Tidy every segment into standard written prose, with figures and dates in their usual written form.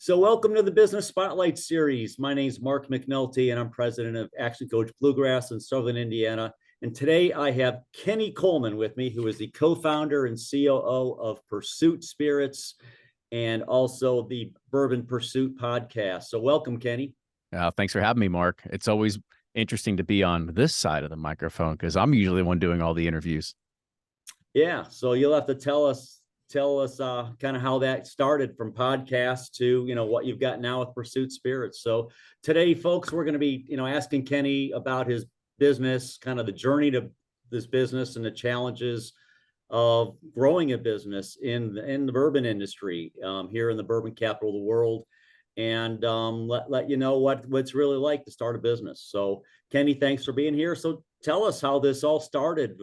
So welcome to the Business Spotlight Series. My name is Mark McNulty, and I'm president of Action Coach Bluegrass in Southern Indiana. And today I have Kenny Coleman with me, who is the co-founder and COO of Pursuit Spirits and also the Bourbon Pursuit podcast. So welcome, Kenny. Thanks for having me, Mark. It's always interesting to be on this side of the microphone because I'm usually the one doing all the interviews. Yeah, so you'll have to tell us kind of how that started from podcast to what you've got now with Pursuit Spirits. So today, folks, we're going to be asking Kenny about his business, kind of the journey to this business and the challenges of growing a business in the bourbon industry here in the bourbon capital of the world, and let you know what's really like to start a business. So Kenny, thanks for being here. So tell us how this all started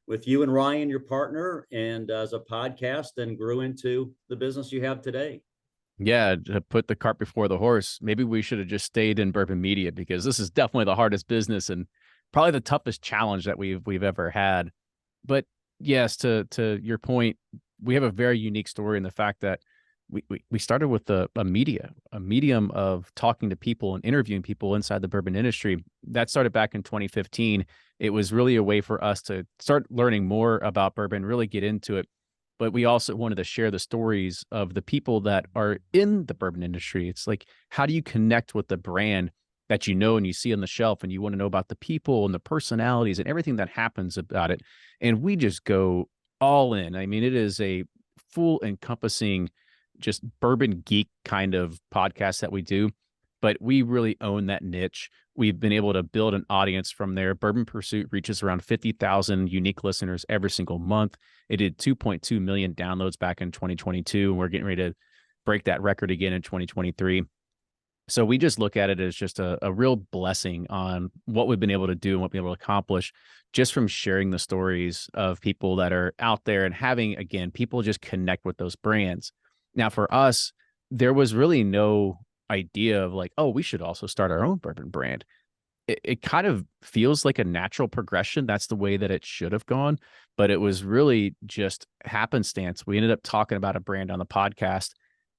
with you and Ryan, your partner, and as a podcast, and grew into the business you have today. Yeah, to put the cart before the horse, maybe we should have just stayed in bourbon media because this is definitely the hardest business and probably the toughest challenge that we've ever had. But yes, to your point, we have a very unique story in the fact that we started with a medium of talking to people and interviewing people inside the bourbon industry. That started back in 2015. It was really a way for us to start learning more about bourbon, really get into it. But we also wanted to share the stories of the people that are in the bourbon industry. It's like, how do you connect with the brand that you know and you see on the shelf, and you want to know about the people and the personalities and everything that happens about it? And we just go all in. I mean, it is a full encompassing just bourbon geek kind of podcast that we do, but we really own that niche. We've been able to build an audience from there. Bourbon Pursuit reaches around 50,000 unique listeners every single month. It did 2.2 million downloads back in 2022. And we're getting ready to break that record again in 2023. So we just look at it as just a real blessing on what we've been able to do and what we've been able to accomplish just from sharing the stories of people that are out there and having, again, people just connect with those brands. Now, for us, there was really no idea of like, oh, we should also start our own bourbon brand. It kind of feels like a natural progression. That's the way that it should have gone. But it was really just happenstance. We ended up talking about a brand on the podcast.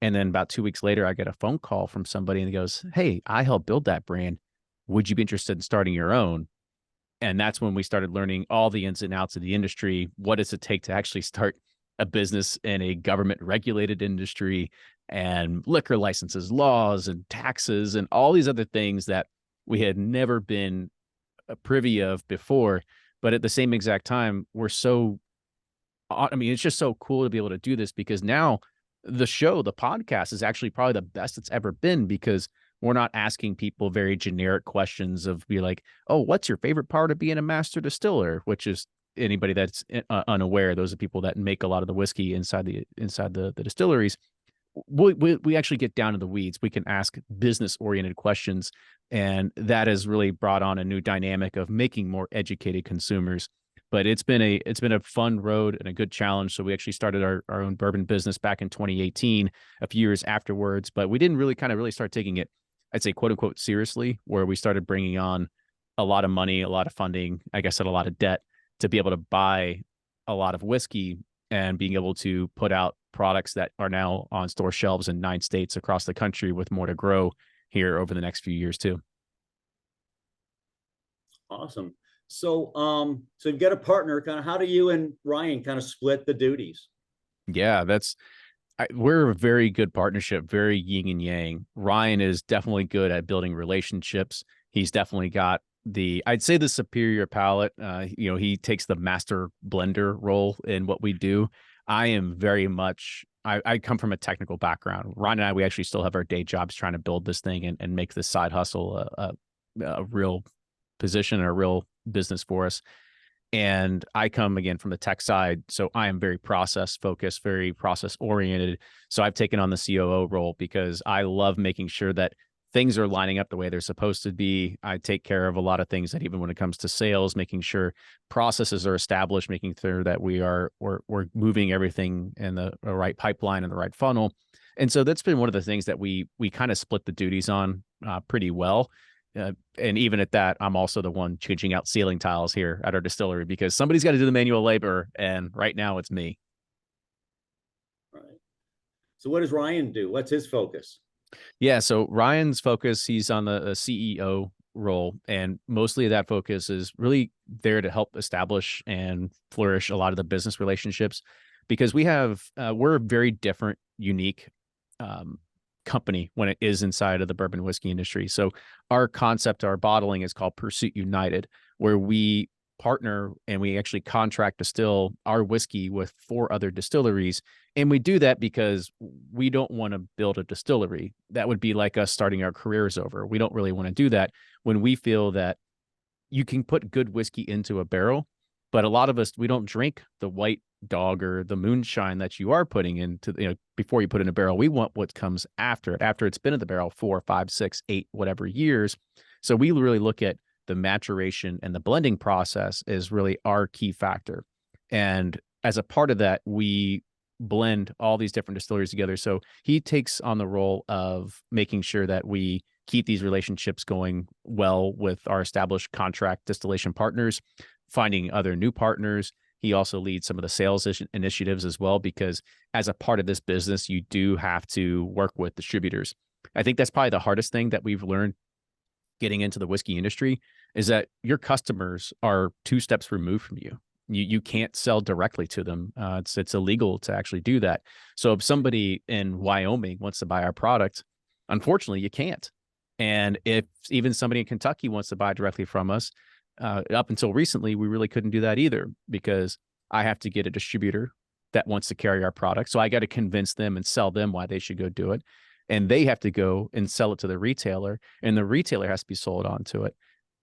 And then about 2 weeks later, I get a phone call from somebody and he goes, "Hey, I helped build that brand. Would you be interested in starting your own?" And that's when we started learning all the ins and outs of the industry. What does it take to actually start a business in a government regulated industry, and liquor licenses, laws, and taxes, and all these other things that we had never been privy of before. But at the same exact time, it's just so cool to be able to do this because now the podcast is actually probably the best it's ever been because we're not asking people very generic questions of be like, oh, what's your favorite part of being a master distiller? Which is anybody that's unaware, those are people that make a lot of the whiskey inside the distilleries. We actually get down to the weeds. We can ask business oriented questions, and that has really brought on a new dynamic of making more educated consumers. But it's been a fun road and a good challenge. So we actually started our own bourbon business back in 2018, a few years afterwards, but we didn't really start taking it, I'd say, quote unquote, seriously, where we started bringing on a lot of money, a lot of funding, I guess, a lot of debt to be able to buy a lot of whiskey and being able to put out products that are now on store shelves in 9 states across the country, with more to grow here over the next few years too. Awesome. So you've got a partner. Kind of, how do you and Ryan kind of split the duties? Yeah, we're a very good partnership, very yin and yang. Ryan is definitely good at building relationships. He's definitely got I'd say the superior palate. He takes the master blender role in what we do. I am very much, I come from a technical background. Ryan and I, we actually still have our day jobs trying to build this thing and make this side hustle a real position and a real business for us. And I come again from the tech side. So I am very process focused, very process oriented. So I've taken on the COO role because I love making sure that things are lining up the way they're supposed to be. I take care of a lot of things that even when it comes to sales, making sure processes are established, making sure that we're moving everything in the right pipeline and the right funnel. And so that's been one of the things that we kind of split the duties on pretty well. And even at that, I'm also the one changing out ceiling tiles here at our distillery because somebody's got to do the manual labor. And right now it's me. Right. So what does Ryan do? What's his focus? Yeah. So Ryan's focus, he's on the CEO role, and mostly that focus is really there to help establish and flourish a lot of the business relationships, because we're a very different, unique um, company when it is inside of the bourbon whiskey industry. So our concept, our bottling is called Pursuit United, where we partner and we actually contract distill our whiskey with 4 other distilleries. And we do that because we don't want to build a distillery. That would be like us starting our careers over. We don't really want to do that when we feel that you can put good whiskey into a barrel, but a lot of us, we don't drink the white dog or the moonshine that you are putting into, before you put in a barrel. We want what comes after it, after it's been in the barrel 4, 5, 6, 8, whatever years. So we really look at the maturation and the blending process is really our key factor. And as a part of that, we blend all these different distilleries together. So he takes on the role of making sure that we keep these relationships going well with our established contract distillation partners, finding other new partners. He also leads some of the sales initiatives as well, because as a part of this business, you do have to work with distributors. I think that's probably the hardest thing that we've learned getting into the whiskey industry, is that your customers are 2 steps removed from you. You can't sell directly to them. It's illegal to actually do that. So if somebody in Wyoming wants to buy our product, unfortunately, you can't. And if even somebody in Kentucky wants to buy directly from us, up until recently, we really couldn't do that either, because I have to get a distributor that wants to carry our product. So I got to convince them and sell them why they should go do it. And they have to go and sell it to the retailer, and the retailer has to be sold onto it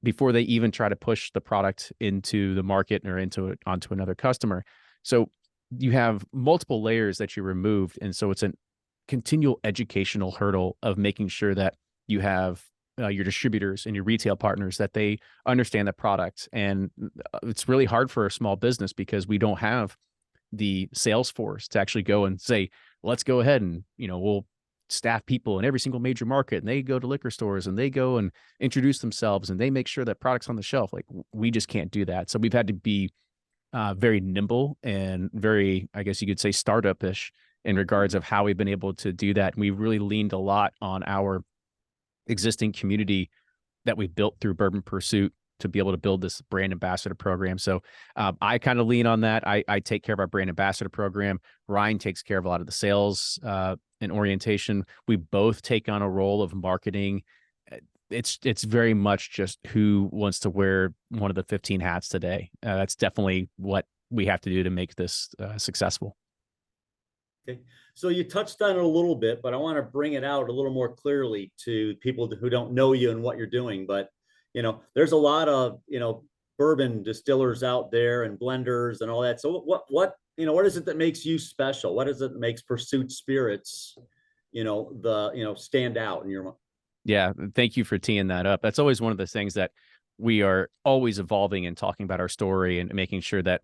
before they even try to push the product into the market or onto another customer. So you have multiple layers that you removed. And so it's a continual educational hurdle of making sure that you have your distributors and your retail partners, that they understand the product. And it's really hard for a small business because we don't have the sales force to actually go and say, let's go ahead and, we'll staff people in every single major market, and they go to liquor stores and they go and introduce themselves and they make sure that product's on the shelf. Like, we just can't do that. So we've had to be very nimble and very, I guess you could say, startup-ish in regards of how we've been able to do that. And we've really leaned a lot on our existing community that we built through Bourbon Pursuit to be able to build this brand ambassador program. So I kind of lean on that. I take care of our brand ambassador program. Ryan takes care of a lot of the sales and orientation. We both take on a role of marketing. It's very much just who wants to wear one of the 15 hats today. That's definitely what we have to do to make this successful. Okay. So you touched on it a little bit, but I want to bring it out a little more clearly to people who don't know you and what you're doing. But, there's a lot of, bourbon distillers out there and blenders and all that. So what is it that makes you special? What is it that makes Pursuit Spirits, stand out in your mind? Yeah. Thank you for teeing that up. That's always one of the things that we are always evolving and talking about our story and making sure that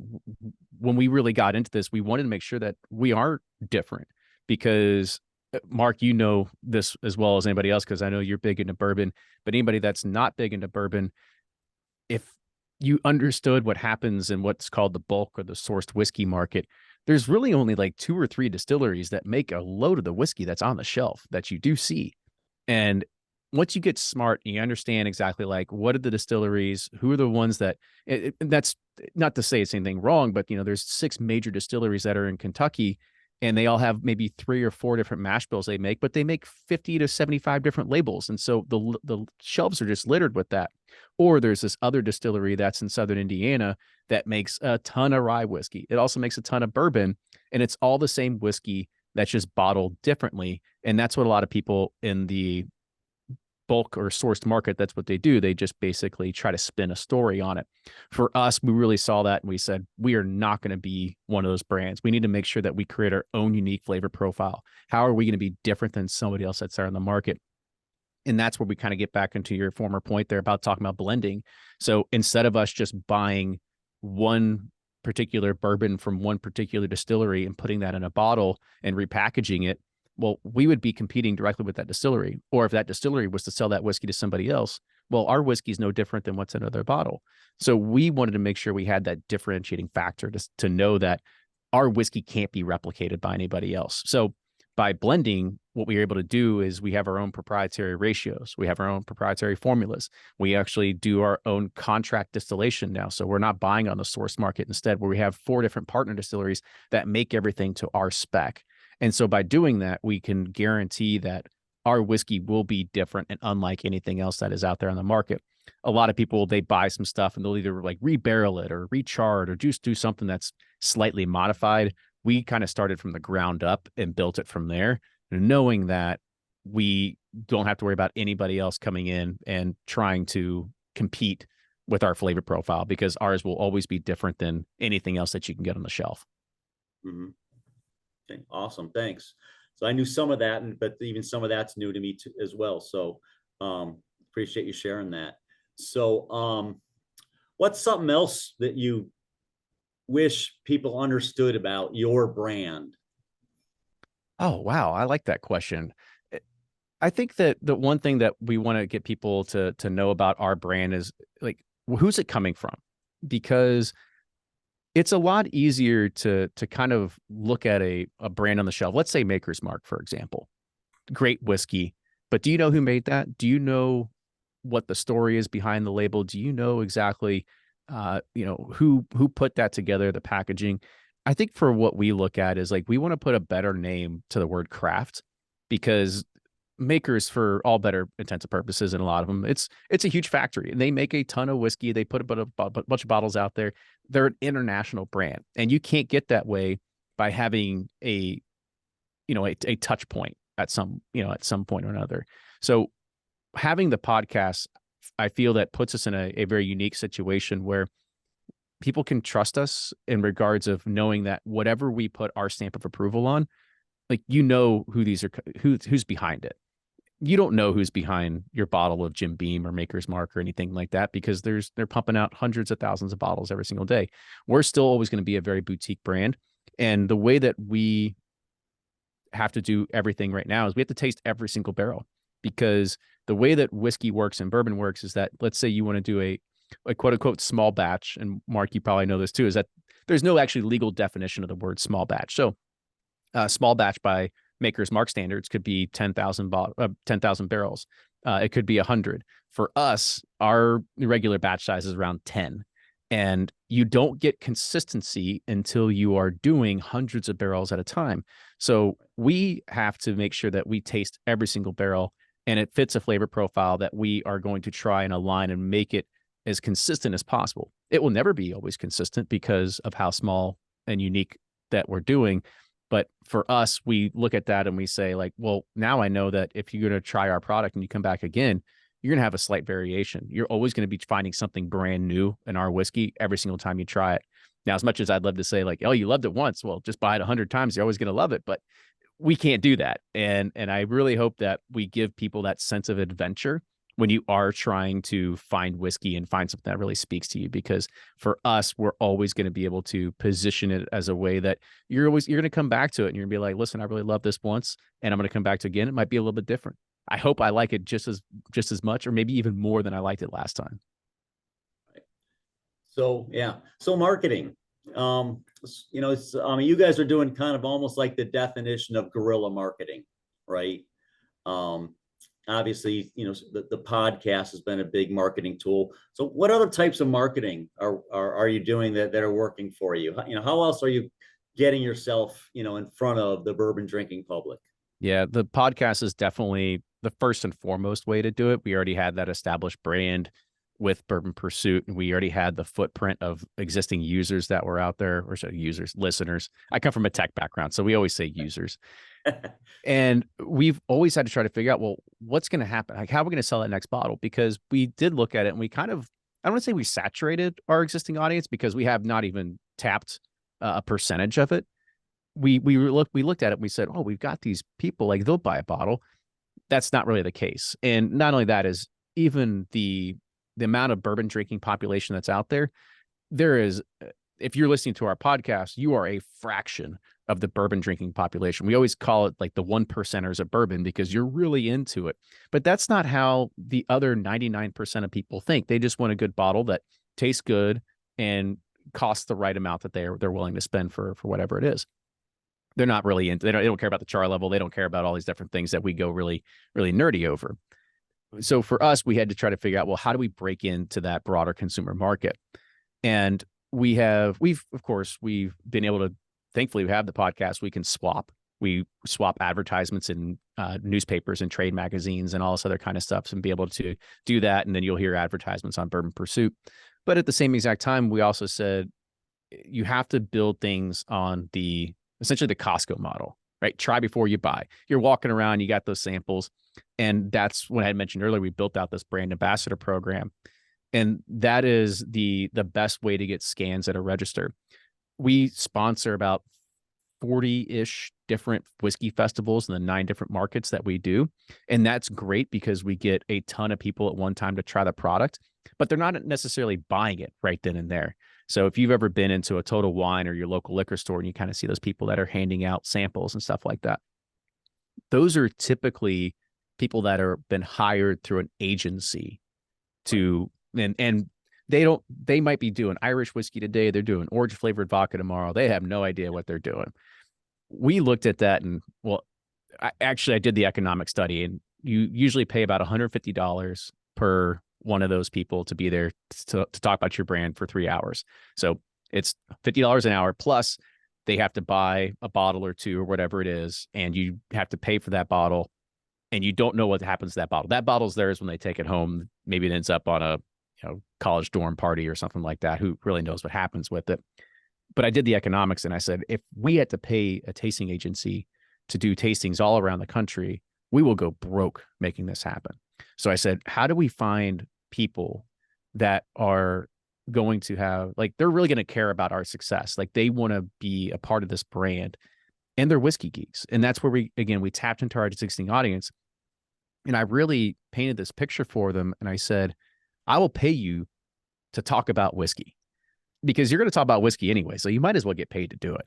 when we really got into this, we wanted to make sure that we are different, because Mark, you know this as well as anybody else, because I know you're big into bourbon, but anybody that's not big into bourbon, if you understood what happens in what's called the bulk or the sourced whiskey market, there's really only like 2 or 3 distilleries that make a load of the whiskey that's on the shelf that you do see. And once you get smart and you understand exactly like what are the distilleries, who are the ones that, and that's not to say it's anything wrong, but there's 6 major distilleries that are in Kentucky, and they all have maybe 3 or 4 different mash bills they make, but they make 50 to 75 different labels. And so the shelves are just littered with that. Or there's this other distillery that's in Southern Indiana that makes a ton of rye whiskey. It also makes a ton of bourbon, and it's all the same whiskey that's just bottled differently. And that's what a lot of people in the bulk or sourced market, that's what they do. They just basically try to spin a story on it. For us, we really saw that and we said, we are not going to be one of those brands. We need to make sure that we create our own unique flavor profile. How are we going to be different than somebody else that's there in the market? And that's where we kind of get back into your former point there about talking about blending. So instead of us just buying one particular bourbon from one particular distillery and putting that in a bottle and repackaging it, well, we would be competing directly with that distillery. Or if that distillery was to sell that whiskey to somebody else, well, our whiskey is no different than what's in another bottle. So we wanted to make sure we had that differentiating factor to know that our whiskey can't be replicated by anybody else. So by blending, what we are able to do is we have our own proprietary ratios. We have our own proprietary formulas. We actually do our own contract distillation now. So we're not buying on the source market instead, where we have 4 different partner distilleries that make everything to our spec. And so by doing that, we can guarantee that our whiskey will be different and unlike anything else that is out there on the market. A lot of people, they buy some stuff and they'll either like rebarrel it or rechar it or just do something that's slightly modified. We kind of started from the ground up and built it from there, knowing that we don't have to worry about anybody else coming in and trying to compete with our flavor profile, because ours will always be different than anything else that you can get on the shelf. Mm-hmm. Okay, awesome. Thanks. So I knew some of that, but even some of that's new to me too, as well. So appreciate you sharing that. So what's something else that you wish people understood about your brand? Oh, wow. I like that question. I think that the one thing that we want to get people to know about our brand is like, who's it coming from? Because it's a lot easier to kind of look at a brand on the shelf. Let's say Maker's Mark, for example. Great whiskey. But do you know who made that? Do you know what the story is behind the label? Do you know exactly who put that together, the packaging? I think for what we look at is like, we want to put a better name to the word craft, because makers, for all better intents and purposes, and a lot of them, it's a huge factory and they make a ton of whiskey. They put a bunch of bottles out there. They're an international brand, and you can't get that way by having a touch point at some point or another. So having the podcast, I feel that puts us in a very unique situation where people can trust us in regards of knowing that whatever we put our stamp of approval on, like, who's behind it. You don't know who's behind your bottle of Jim Beam or Maker's Mark or anything like that, because they're pumping out hundreds of thousands of bottles every single day. We're still always going to be a very boutique brand. And the way that we have to do everything right now is we have to taste every single barrel, because the way that whiskey works and bourbon works is that, let's say you want to do a quote unquote small batch. And Mark, you probably know this too, is that there's no actually legal definition of the word small batch. So small batch by Maker's Mark standards could be 10,000 barrels. It could be 100. For us, our regular batch size is around 10. And you don't get consistency until you are doing hundreds of barrels at a time. So we have to make sure that we taste every single barrel and it fits a flavor profile that we are going to try and align and make it as consistent as possible. It will never be always consistent because of how small and unique that we're doing. But for us, we look at that and we say, like, well, now I know that if you're going to try our product and you come back again, you're going to have a slight variation. You're always going to be finding something brand new in our whiskey every single time you try it. Now, as much as I'd love to say, like, oh, you loved it once, well, just buy it 100 times, you're always going to love it. But we can't do that. And I really hope that we give people that sense of adventure when you are trying to find whiskey and find something that really speaks to you. Because for us, we're always going to be able to position it as a way that you're going to come back to it and you're going to be like, listen, I really love this once and I'm going to come back to it again. It might be a little bit different. I hope I like it just as much, or maybe even more than I liked it last time. So, yeah. So marketing, you guys are doing kind of almost like the definition of guerrilla marketing, right? Obviously, the podcast has been a big marketing tool. So what other types of marketing are you doing that are working for you? How else are you getting yourself, in front of the bourbon drinking public? Yeah, the podcast is definitely the first and foremost way to do it. We already had that established brand with Bourbon Pursuit, and we already had the footprint of existing users that were out there, or listeners. I come from a tech background, so we always say users. And we've always had to try to figure out, well, what's going to happen? Like, how are we going to sell that next bottle? Because we did look at it and we kind of, I don't want to say we saturated our existing audience, because we have not even tapped a percentage of it. We looked at it and we said, oh, we've got these people, like, they'll buy a bottle. That's not really the case. And not only that, is even the amount of bourbon drinking population that's out there, there is, if you're listening to our podcast, you are a fraction of the bourbon drinking population. We always call it like the 1%ers of bourbon, because you're really into it. But that's not how the other 99% of people think. They just want a good bottle that tastes good and costs the right amount that they're willing to spend for whatever it is. they're not really into, they don't care about the char level. They don't care about all these different things that we go really, really nerdy over. So for us, we had to try to figure out, well, how do we break into that broader consumer market? And we've been able to, thankfully we have the podcast. We swap advertisements in newspapers and trade magazines and all this other kind of stuff, and be able to do that. And then you'll hear advertisements on Bourbon Pursuit. But at the same exact time, we also said, you have to build things on essentially the Costco model, right? Try before you buy. You're walking around, you got those samples. And that's what I had mentioned earlier. We built out this brand ambassador program. And that is the best way to get scans at a register. We sponsor about 40-ish different whiskey festivals in the 9 different markets that we do. And that's great because we get a ton of people at one time to try the product, but they're not necessarily buying it right then and there. So if you've ever been into a Total Wine or your local liquor store and you kind of see those people that are handing out samples and stuff like that, those are typically people that are been hired through an agency to, and they might be doing Irish whiskey today. They're doing orange flavored vodka tomorrow. They have no idea what they're doing. We looked at that and, well, I did the economic study, and you usually pay about $150 per one of those people to be there to talk about your brand for 3 hours. So it's $50 an hour, plus they have to buy a bottle or two or whatever it is, and you have to pay for that bottle, and you don't know what happens to that bottle. That bottle's theirs when they take it home. Maybe it ends up on a college dorm party or something like that. Who really knows what happens with it? But I did the economics, and I said, if we had to pay a tasting agency to do tastings all around the country, we will go broke making this happen. So I said, how do we find people that are going to have, like, they're really going to care about our success? Like, they want to be a part of this brand, and they're whiskey geeks. And that's where we tapped into our existing audience. And I really painted this picture for them. And I said, I will pay you to talk about whiskey, because you're going to talk about whiskey anyway. So you might as well get paid to do it.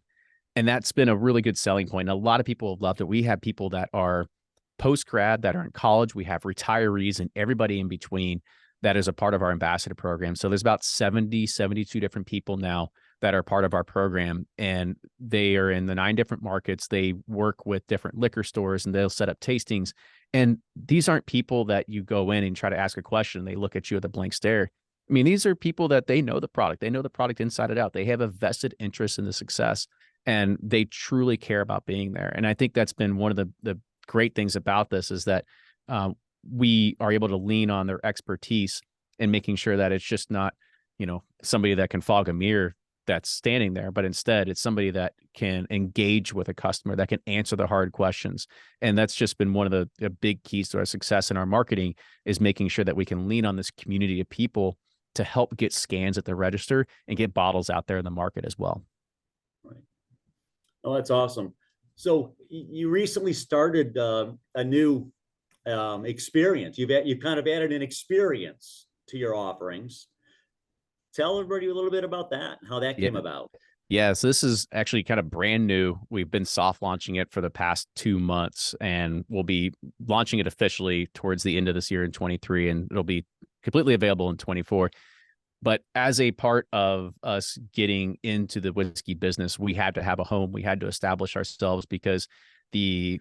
And that's been a really good selling point. And a lot of people have loved it. We have people that are post-grad, that are in college. We have retirees and everybody in between that is a part of our ambassador program. So there's about 72 different people now that are part of our program, and they are in the 9 different markets. They work with different liquor stores, and they'll set up tastings. And these aren't people that you go in and try to ask a question, they look at you with a blank stare. I mean, these are people that they know the product. They know the product inside and out. They have a vested interest in the success, and they truly care about being there. And I think that's been one of the great things about this, is that we are able to lean on their expertise in making sure that it's just not, somebody that can fog a mirror that's standing there, but instead it's somebody that can engage with a customer, that can answer the hard questions. And that's just been one of the big keys to our success in our marketing, is making sure that we can lean on this community of people to help get scans at the register and get bottles out there in the market as well. Right. Oh, that's awesome. So you recently started a new experience. You've kind of added an experience to your offerings. Tell everybody a little bit about that, how that came about. Yeah, so this is actually kind of brand new. We've been soft launching it for the past 2 months, and we'll be launching it officially towards the end of this year in 23, and it'll be completely available in 24. But as a part of us getting into the whiskey business, we had to have a home. We had to establish ourselves, because the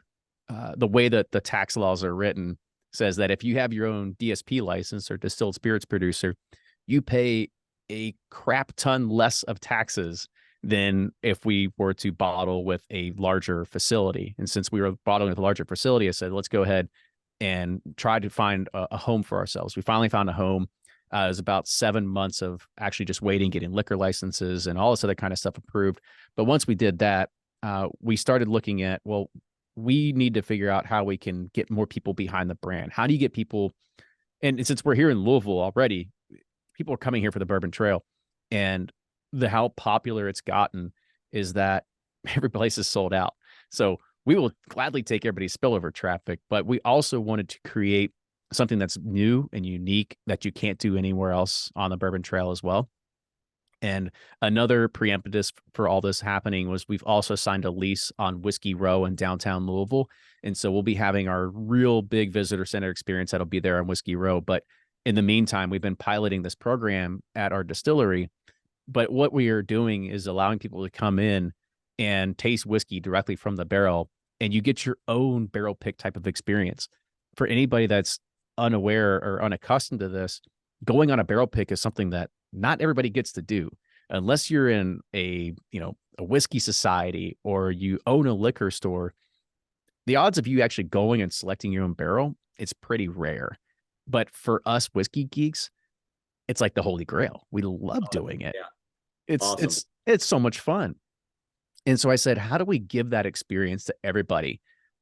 way that the tax laws are written says that if you have your own DSP license, or distilled spirits producer, you pay a crap ton less of taxes than if we were to bottle with a larger facility. And since we were bottling with a larger facility, I said, let's go ahead and try to find a home for ourselves. We finally found a home. It was about 7 months of actually just waiting, getting liquor licenses and all this other kind of stuff approved. But once we did that, we started looking at, well, we need to figure out how we can get more people behind the brand. How do you get people? And since we're here in Louisville already, people are coming here for the Bourbon Trail, and how popular it's gotten is that every place is sold out. So we will gladly take everybody's spillover traffic, but we also wanted to create something that's new and unique that you can't do anywhere else on the Bourbon Trail as well. And another preemptus for all this happening was we've also signed a lease on Whiskey Row in downtown Louisville. And so we'll be having our real big visitor center experience that'll be there on Whiskey Row. But in the meantime, we've been piloting this program at our distillery. But what we are doing is allowing people to come in and taste whiskey directly from the barrel, and you get your own barrel pick type of experience. For anybody that's unaware or unaccustomed to this, going on a barrel pick is something that not everybody gets to do unless you're in a, you know, a whiskey society or you own a liquor store. The odds of you actually going and selecting your own barrel, it's pretty rare. But for us whiskey geeks, it's like the holy grail. We love doing it. Yeah. It's Awesome. it's so much fun. And so I said, how do we give that experience to everybody,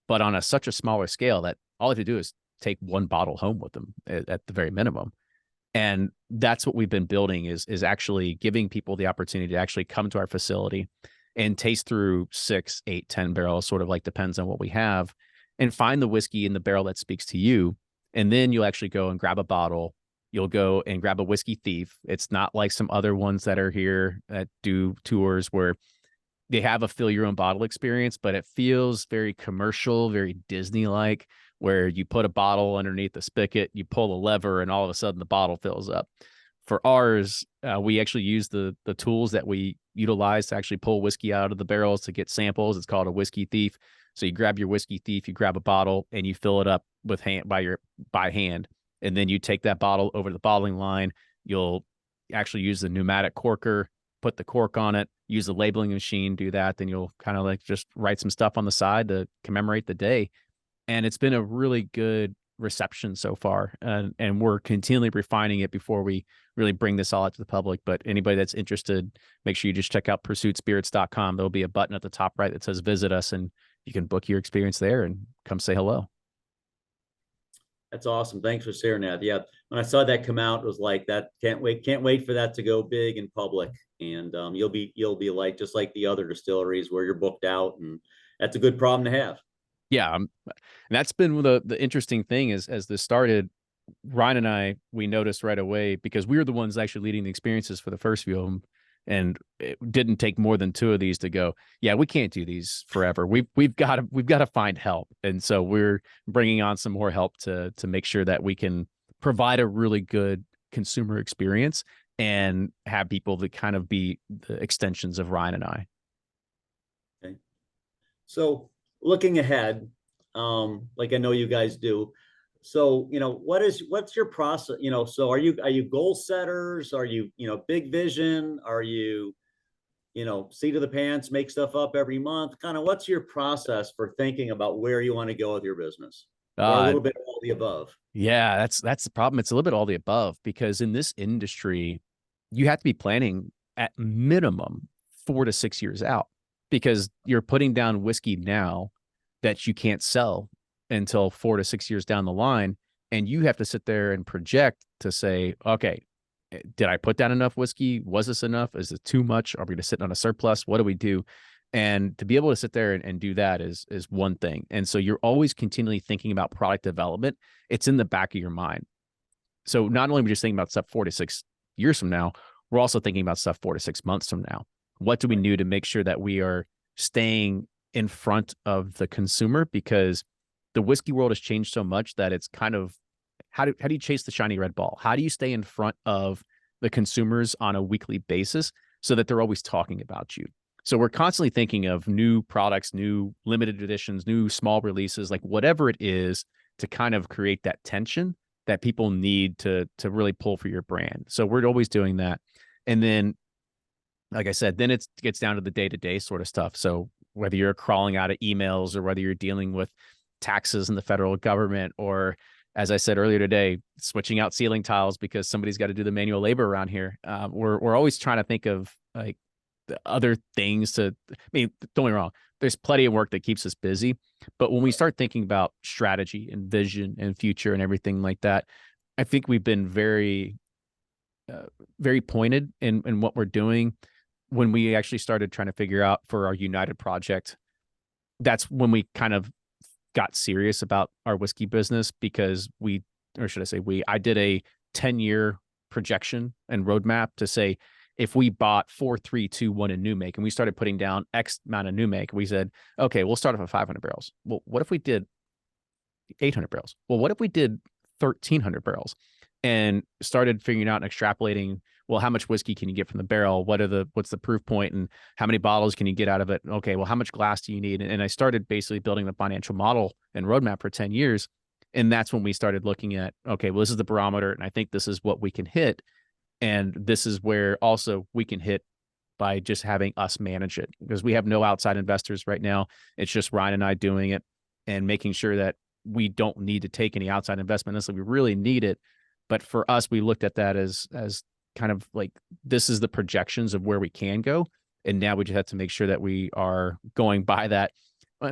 but on such a smaller scale that all they have to do is take one bottle home with them at the very minimum. And that's what we've been building is actually giving people the opportunity to actually come to our facility and taste through 6, 8, 10 barrels, sort of like depends on what we have, and find the whiskey in the barrel that speaks to you. And then you'll actually go and grab a bottle. You'll go and grab a whiskey thief. It's not like some other ones that are here that do tours where they have a fill your own bottle experience, but it feels very commercial, very Disney-like, where you put a bottle underneath the spigot, you pull a lever, and all of a sudden the bottle fills up. For ours, we actually use the tools that we utilize to actually pull whiskey out of the barrels to get samples. It's called a whiskey thief. So you grab your whiskey thief, you grab a bottle, and you fill it up with by hand, and then you take that bottle over to the bottling line. You'll actually use the pneumatic corker, put the cork on it, use the labeling machine, do that. Then you'll kind of like just write some stuff on the side to commemorate the day. And it's been a really good reception so far. And we're continually refining it before we really bring this all out to the public. But anybody that's interested, make sure you just check out pursuitspirits.com. There'll be a button at the top right that says visit us, and you can book your experience there and come say hello. That's awesome. Thanks for sharing that. Yeah, when I saw that come out, it was like that. Can't wait for that to go big in public. And you'll be like just like the other distilleries where you're booked out, and that's a good problem to have. Yeah, and that's been the interesting thing is as this started, Ryan and I, we noticed right away because we were the ones actually leading the experiences for the first few of them. And it didn't take more than 2 of these to go, yeah, we can't do these forever. We've got to find help. And so we're bringing on some more help to make sure that we can provide a really good consumer experience and have people that kind of be the extensions of Ryan and I. Okay. So looking ahead, like I know you guys do. So, what's your process? So are you goal setters? Are you, big vision? Are you, seat of the pants, make stuff up every month? Kind of what's your process for thinking about where you want to go with your business? Or a little bit of all the above? Yeah, that's the problem. It's a little bit all the above because in this industry, you have to be planning at minimum 4 to 6 years out because you're putting down whiskey now that you can't sell until 4 to 6 years down the line. And you have to sit there and project to say, okay, did I put down enough whiskey? Was this enough? Is it too much? Are we going to sit on a surplus? What do we do? And to be able to sit there and do that is one thing. And so you're always continually thinking about product development. It's in the back of your mind. So not only are we just thinking about stuff 4 to 6 years from now, we're also thinking about stuff 4 to 6 months from now. What do we do to make sure that we are staying in front of the consumer? Because the whiskey world has changed so much that it's kind of, how do you chase the shiny red ball? How do you stay in front of the consumers on a weekly basis so that they're always talking about you? So we're constantly thinking of new products, new limited editions, new small releases, like whatever it is to kind of create that tension that people need to really pull for your brand. So we're always doing that. And then, like I said, then it gets down to the day-to-day sort of stuff. So whether you're crawling out of emails or whether you're dealing with taxes in the federal government, or as I said earlier today, switching out ceiling tiles because somebody's got to do the manual labor around here. We're always trying to think of like the other things to, I mean, don't get me wrong, there's plenty of work that keeps us busy. But when we start thinking about strategy and vision and future and everything like that, I think we've been very, very pointed in what we're doing. When we actually started trying to figure out for our United project, that's when we kind of got serious about our whiskey business because I did a 10-year projection and roadmap to say, if we bought 4, 3, 2, 1 in new make, and we started putting down X amount of new make, we said, okay, we'll start off at 500 barrels. Well, what if we did 800 barrels? Well, what if we did 1,300 barrels? And started figuring out and extrapolating well, how much whiskey can you get from the barrel? What's the proof point, and how many bottles can you get out of it? Okay, well, how much glass do you need? And I started basically building the financial model and roadmap for 10 years. And that's when we started looking at, okay, well, this is the barometer, and I think this is what we can hit. And this is where also we can hit by just having us manage it, because we have no outside investors right now. It's just Ryan and I doing it and making sure that we don't need to take any outside investment unless we really need it. But for us, we looked at that as kind of like, this is the projections of where we can go. And now we just have to make sure that we are going by that,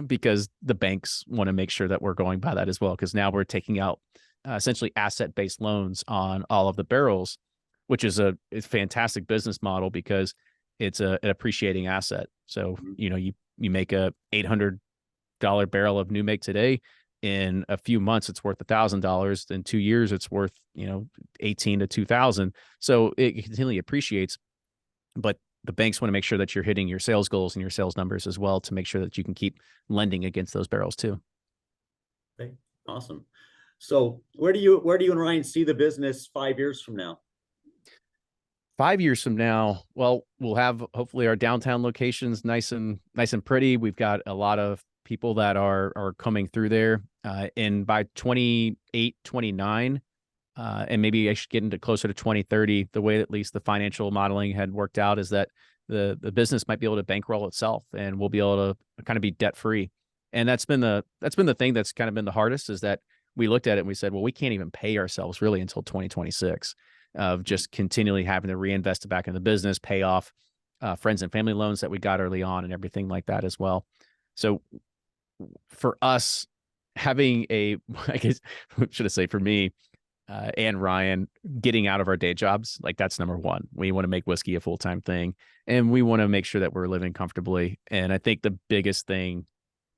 because the banks want to make sure that we're going by that as well. Because now we're taking out essentially asset-based loans on all of the barrels, which is a fantastic business model because it's an appreciating asset. So, you make a $800 barrel of new make today. In a few months, it's worth $1,000. In 2 years, it's worth, 18 to 2,000. So it continually appreciates, but the banks want to make sure that you're hitting your sales goals and your sales numbers as well, to make sure that you can keep lending against those barrels too. Okay, awesome. So where do you and Ryan see the business 5 years from now? 5 years from now, well, we'll have hopefully our downtown locations nice and pretty. We've got a lot of people that are coming through there. And by 28, 29, and maybe I should get into closer to 2030, the way that at least the financial modeling had worked out is that the business might be able to bankroll itself, and we'll be able to kind of be debt free. And that's been the thing that's kind of been the hardest, is that we looked at it and we said, well, we can't even pay ourselves really until 2026, of just continually having to reinvest it back in the business, pay off friends and family loans that we got early on and everything like that as well. So for us, having I guess, should I say for me and Ryan, getting out of our day jobs, like that's number one. We want to make whiskey a full-time thing, and we want to make sure that we're living comfortably. And I think the biggest thing,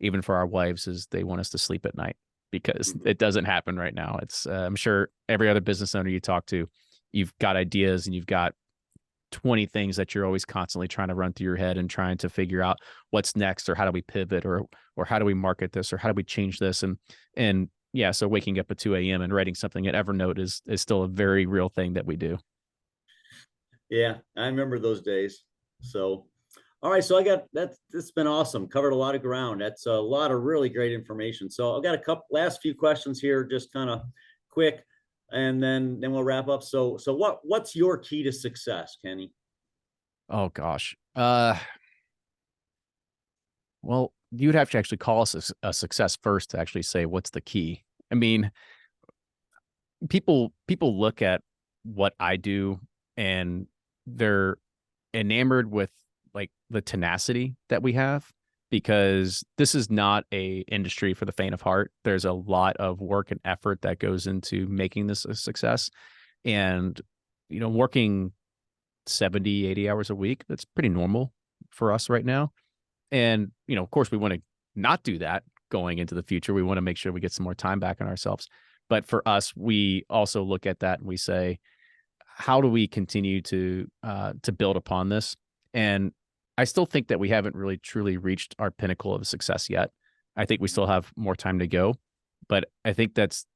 even for our wives, is they want us to sleep at night, because it doesn't happen right now. It's I'm sure every other business owner you talk to, you've got ideas and you've got 20 things that you're always constantly trying to run through your head and trying to figure out what's next, or how do we pivot, or how do we market this, or how do we change this? And yeah, so waking up at 2 a.m. and writing something at Evernote is still a very real thing that we do. Yeah, I remember those days. So, all right, so it's been awesome. Covered a lot of ground. That's a lot of really great information. So I've got a last few questions here, just kind of quick, and then we'll wrap up. So what's your key to success, Kenny? Oh gosh. Well, you'd have to actually call us a success first to actually say what's the key. I mean, people look at what I do and they're enamored with like the tenacity that we have, because this is not a industry for the faint of heart. There's a lot of work and effort that goes into making this a success. And, working 70, 80 hours a week, that's pretty normal for us right now. And, of course, we want to not do that going into the future. We want to make sure we get some more time back on ourselves. But for us, we also look at that and we say, how do we continue to build upon this? And I still think that we haven't really truly reached our pinnacle of success yet. I think we still have more time to go, but I think that's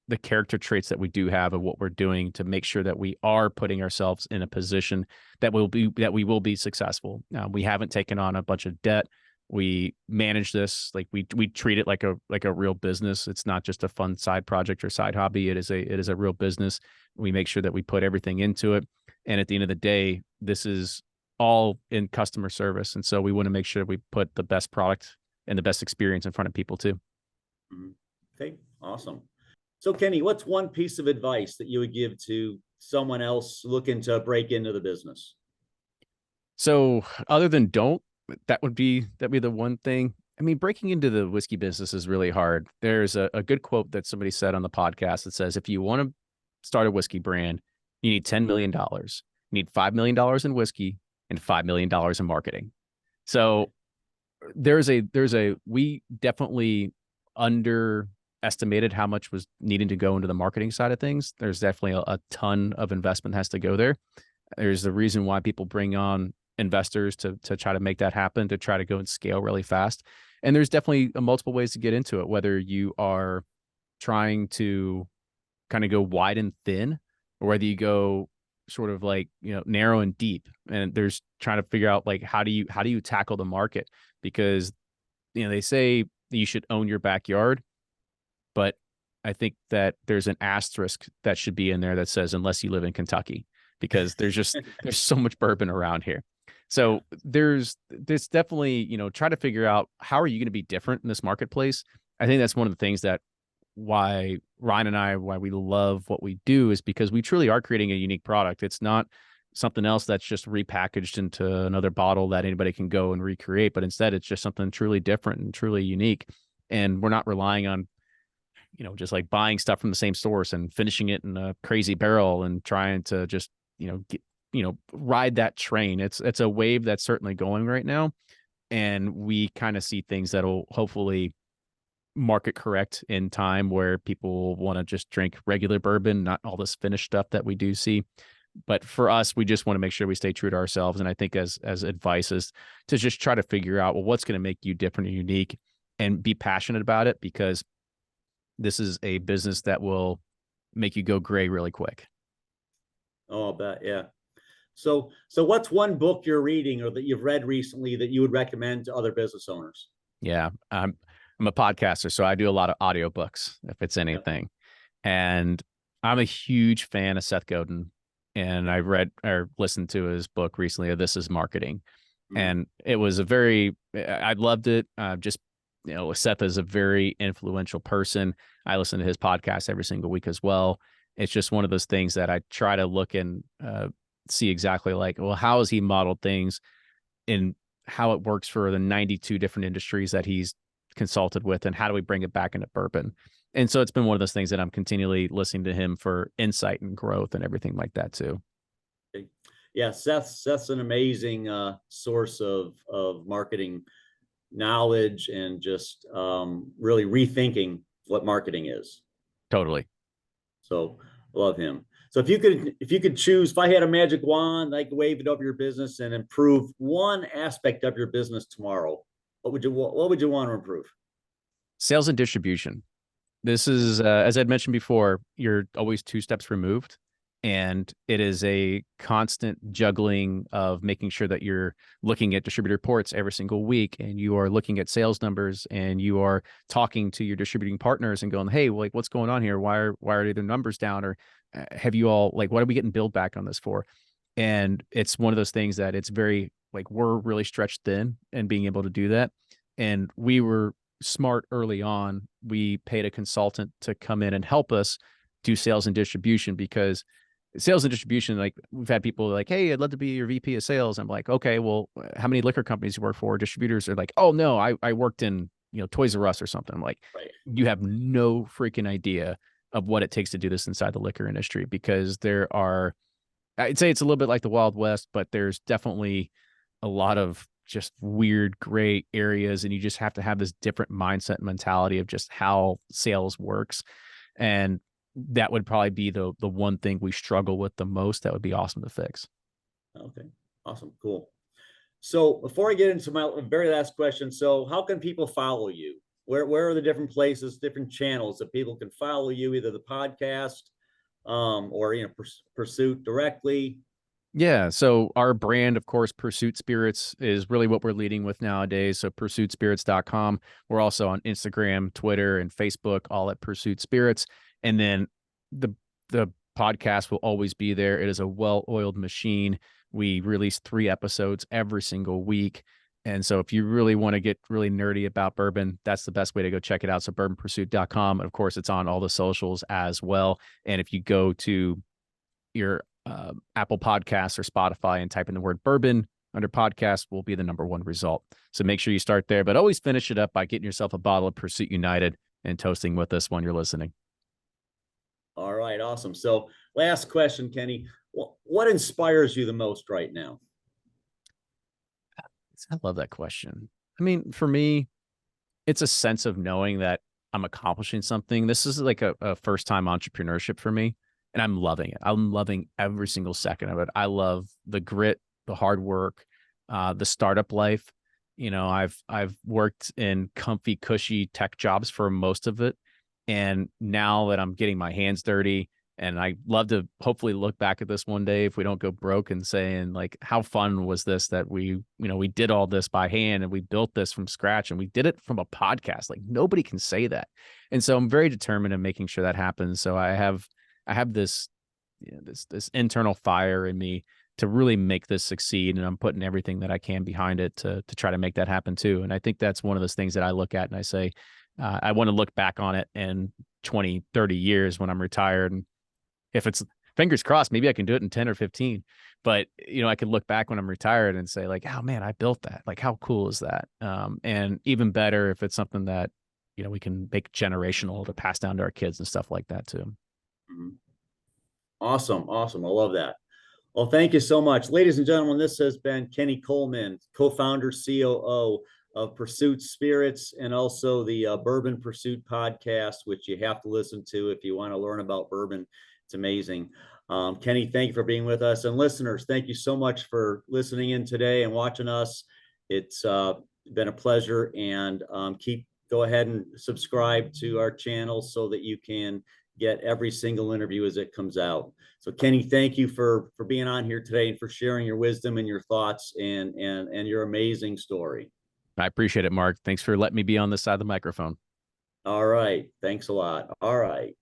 the character traits that we do have of what we're doing to make sure that we are putting ourselves in a position that we will be successful. We haven't taken on a bunch of debt. We manage this like we treat it like a real business. It's not just a fun side project or side hobby. It is a real business. We make sure that we put everything into it. And at the end of the day, this is all in customer service. And so we want to make sure we put the best product and the best experience in front of people too. Okay, awesome. So Kenny, what's one piece of advice that you would give to someone else looking to break into the business? So other than that would be the one thing. I mean, breaking into the whiskey business is really hard. There's a good quote that somebody said on the podcast that says, if you want to start a whiskey brand, you need $10 million. You need $5 million in whiskey and $5 million in marketing. So we definitely underestimated how much was needing to go into the marketing side of things. There's definitely a ton of investment has to go there. There's the reason why people bring on investors to try to make that happen, to try to go and scale really fast. And there's definitely multiple ways to get into it, whether you are trying to kind of go wide and thin, or whether you go sort of like, narrow and deep, and there's trying to figure out like how do you tackle the market, because they say you should own your backyard, but I think that there's an asterisk that should be in there that says unless you live in Kentucky, because there's so much bourbon around here. Yeah. So there's definitely, try to figure out how are you going to be different in this marketplace. I think that's one of the things that why Ryan and I, why we love what we do, is because we truly are creating a unique product. It's not something else that's just repackaged into another bottle that anybody can go and recreate, but instead it's just something truly different and truly unique. And we're not relying on, just like buying stuff from the same source and finishing it in a crazy barrel and trying to just, ride that train. It's a wave that's certainly going right now. And we kind of see things that'll hopefully market correct in time, where people want to just drink regular bourbon, not all this finished stuff that we do see. But for us, we just want to make sure we stay true to ourselves. And I think as advice is to just try to figure out, well, what's going to make you different and unique, and be passionate about it, because this is a business that will make you go gray really quick. Oh, I bet. Yeah. So what's one book you're reading or that you've read recently that you would recommend to other business owners? Yeah. I'm a podcaster, so I do a lot of audiobooks, if it's anything. And I'm a huge fan of Seth Godin. And I read or listened to his book recently, This Is Marketing. And it was I loved it. Just, Seth is a very influential person. I listen to his podcast every single week as well. It's just one of those things that I try to look and see exactly like, well, how has he modeled things in how it works for the 92 different industries that he's consulted with, and how do we bring it back into bourbon? And so it's been one of those things that I'm continually listening to him for insight and growth and everything like that too. Yeah, Seth's an amazing source of marketing knowledge, and just really rethinking what marketing is. Totally. So love him. So if you could choose, if I had a magic wand, I could wave it over your business and improve one aspect of your business tomorrow, what would you want to improve? Sales and distribution. This is, as I'd mentioned before, you're always 2 steps removed, and it is a constant juggling of making sure that you're looking at distributor reports every single week, and you are looking at sales numbers, and you are talking to your distributing partners and going, hey, well, like, what's going on here? Why are their numbers down? Or have you all, like, what are we getting billed back on this for? And it's one of those things that it's very, like, we're really stretched thin and being able to do that. And we were smart early on. We paid a consultant to come in and help us do sales and distribution, because sales and distribution, like, we've had people like, hey, I'd love to be your VP of sales. I'm like, okay, well, how many liquor companies you work for? Distributors are like, oh no, I worked in, Toys R Us or something. I'm like, Right. You have no freaking idea of what it takes to do this inside the liquor industry, because I'd say it's a little bit like the Wild West, but there's definitely a lot of just weird gray areas, and you just have to have this different mindset and mentality of just how sales works. And that would probably be the one thing we struggle with the most. That would be awesome to fix. Okay. Awesome. Cool. So before I get into my very last question, so how can people follow you? Where are the different places, different channels that people can follow you, either the podcast, or, Pursuit directly? Yeah. So our brand, of course, Pursuit Spirits, is really what we're leading with nowadays. So pursuitspirits.com. We're also on Instagram, Twitter, and Facebook, all at Pursuit Spirits. And then the podcast will always be there. It is a well-oiled machine. We release 3 episodes every single week. And so if you really want to get really nerdy about bourbon, that's the best way to go check it out. So bourbonpursuit.com. And of course, it's on all the socials as well. And if you go to your Apple Podcasts or Spotify and type in the word bourbon under podcast, will be the #1 result. So make sure you start there, but always finish it up by getting yourself a bottle of Pursuit United and toasting with us when you're listening. All right. Awesome. So last question, Kenny, what inspires you the most right now? I love that question. I mean, for me, it's a sense of knowing that I'm accomplishing something. This is like a first-time entrepreneurship for me, and I'm loving it. I'm loving every single second of it. I love the grit, the hard work, the startup life. I've worked in comfy, cushy tech jobs for most of it. And now that I'm getting my hands dirty, And I love to hopefully look back at this one day if we don't go broke and saying like, how fun was this that we did all this by hand and we built this from scratch and we did it from a podcast. Like nobody can say that. And so I'm very determined in making sure that happens. So I have this, this internal fire in me to really make this succeed. And I'm putting everything that I can behind it to try to make that happen too. And I think that's one of those things that I look at and I say, I want to look back on it in 20, 30 years when I'm retired. And if it's fingers crossed, maybe I can do it in 10 or 15, but I could look back when I'm retired and say like, oh man, I built that. Like, how cool is that? And even better if it's something that, we can make generational to pass down to our kids and stuff like that too. Awesome. Awesome. I love that. Well, thank you so much. Ladies and gentlemen, this has been Kenny Coleman, co-founder, COO of Pursuit Spirits, and also the Bourbon Pursuit podcast, which you have to listen to if you want to learn about bourbon. It's amazing. Kenny, thank you for being with us. And listeners, thank you so much for listening in today and watching us. It's been a pleasure. And go ahead and subscribe to our channel so that you can get every single interview as it comes out. So Kenny, thank you for being on here today and for sharing your wisdom and your thoughts and your amazing story. I appreciate it, Mark. Thanks for letting me be on this side of the microphone. All right. Thanks a lot. All right.